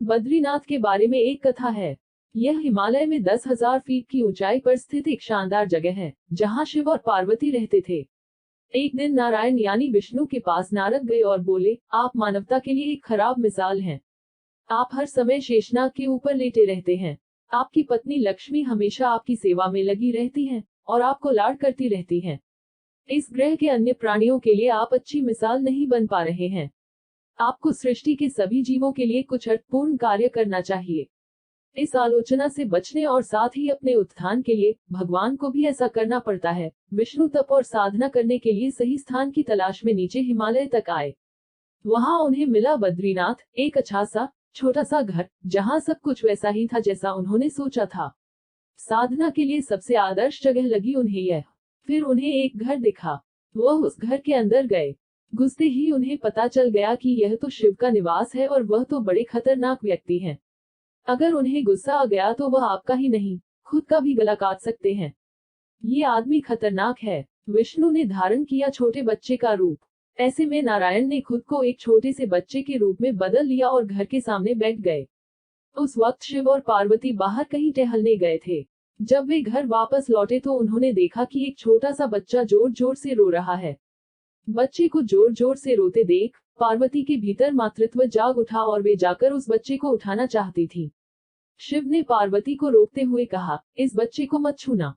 बद्रीनाथ के बारे में एक कथा है। यह हिमालय में 10,000 फीट की ऊंचाई पर स्थित एक शानदार जगह है, जहां शिव और पार्वती रहते थे। एक दिन नारायण यानी विष्णु के पास नारद गए और बोले, आप मानवता के लिए एक खराब मिसाल हैं। आप हर समय शेषनाग के ऊपर लेटे रहते हैं। आपकी पत्नी लक्ष्मी हमेशा आपकी सेवा में लगी रहती हैं और आपको लाड करती रहती हैं। इस ग्रह के अन्य प्राणियों के लिए आप अच्छी मिसाल नहीं बन पा रहे हैं। आपको सृष्टि के सभी जीवों के लिए कुछ अर्थपूर्ण कार्य करना चाहिए। इस आलोचना से बचने और साथ ही अपने उत्थान के लिए भगवान को भी ऐसा करना पड़ता है। विष्णु तप और साधना करने के लिए सही स्थान की तलाश में नीचे हिमालय तक आए। वहां उन्हें मिला बद्रीनाथ, एक अच्छा सा छोटा सा घर, जहां सब कुछ वैसा ही था जैसा उन्होंने सोचा था। साधना के लिए सबसे आदर्श जगह लगी उन्हें यह। फिर उन्हें एक घर दिखा। वह उस घर के अंदर गए। घुसते ही उन्हें पता चल गया कि यह तो शिव का निवास है और वह तो बड़े खतरनाक व्यक्ति हैं। अगर उन्हें गुस्सा आ गया तो वह आपका ही नहीं, खुद का भी गला काट सकते हैं। ये आदमी खतरनाक है। विष्णु ने धारण किया छोटे बच्चे का रूप। ऐसे में नारायण ने खुद को एक छोटे से बच्चे के रूप में बदल लिया और घर के सामने बैठ गए। उस वक्त शिव और पार्वती बाहर कहीं टहलने गए थे। जब वे घर वापस लौटे तो उन्होंने देखा कि एक छोटा सा बच्चा जोर जोर से रो रहा है। बच्चे को जोर जोर से रोते देख पार्वती के भीतर मातृत्व जाग उठा और वे जाकर उस बच्चे को उठाना चाहती थी। शिव ने पार्वती को रोकते हुए कहा, इस बच्चे को मत छूना।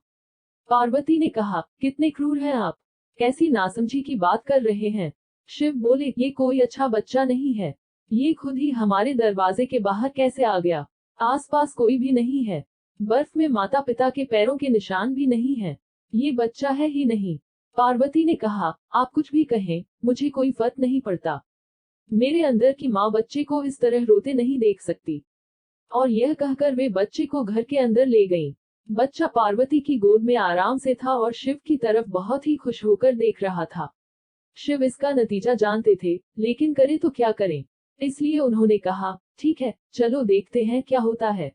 पार्वती ने कहा, कितने क्रूर हैं आप, कैसी नासमझी की बात कर रहे हैं। शिव बोले, ये कोई अच्छा बच्चा नहीं है। ये खुद ही हमारे दरवाजे के बाहर कैसे आ गया। आसपास कोई भी नहीं है। बर्फ में माता पिता के पैरों के निशान भी नहीं है। ये बच्चा है ही नहीं। पार्वती ने कहा, आप कुछ भी कहें, मुझे कोई फर्क नहीं पड़ता। मेरे अंदर की माँ बच्चे को इस तरह रोते नहीं देख सकती। और यह कहकर वे बच्चे को घर के अंदर ले गईं। बच्चा पार्वती की गोद में आराम से था और शिव की तरफ बहुत ही खुश होकर देख रहा था। शिव इसका नतीजा जानते थे, लेकिन करें तो क्या करें। इसलिए उन्होंने कहा, ठीक है, चलो देखते हैं क्या होता है।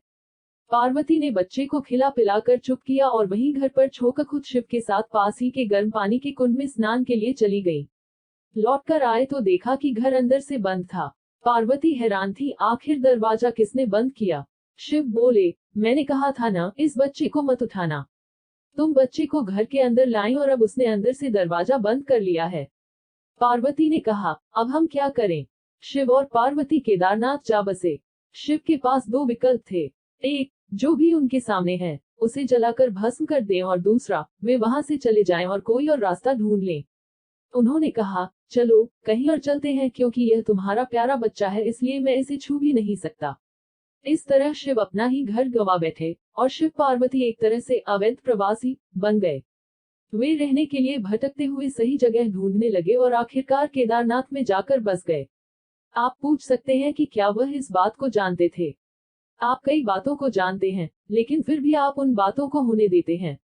पार्वती ने बच्चे को खिला पिलाकर चुप किया और वहीं घर पर छोकर खुद शिव के साथ पास ही के गर्म पानी के कुंड में स्नान के लिए चली गई। लौटकर आए तो देखा कि घर अंदर से बंद था। पार्वती हैरान थी, आखिर दरवाजा किसने बंद किया। शिव बोले, मैंने कहा था ना, इस बच्चे को मत उठाना। तुम बच्चे को घर के अंदर लाई और अब उसने अंदर से दरवाजा बंद कर लिया है। पार्वती ने कहा, अब हम क्या करें। शिव और पार्वती केदारनाथ जा बसे। शिव के पास दो विकल्प थे। एक, जो भी उनके सामने है उसे जलाकर भस्म कर दें और दूसरा, वे वहां से चले जाएं और कोई और रास्ता ढूंढ लें। उन्होंने कहा, चलो कहीं और चलते हैं, क्योंकि यह तुम्हारा प्यारा बच्चा है, इसलिए मैं इसे छू भी नहीं सकता। इस तरह शिव अपना ही घर गंवा बैठे और शिव पार्वती एक तरह से अवैध प्रवासी बन गए। वे रहने के लिए भटकते हुए सही जगह ढूंढने लगे और आखिरकार केदारनाथ में जाकर बस गए। आप पूछ सकते हैं कि क्या वह इस बात को जानते थे। आप कई बातों को जानते हैं, लेकिन फिर भी आप उन बातों को होने देते हैं।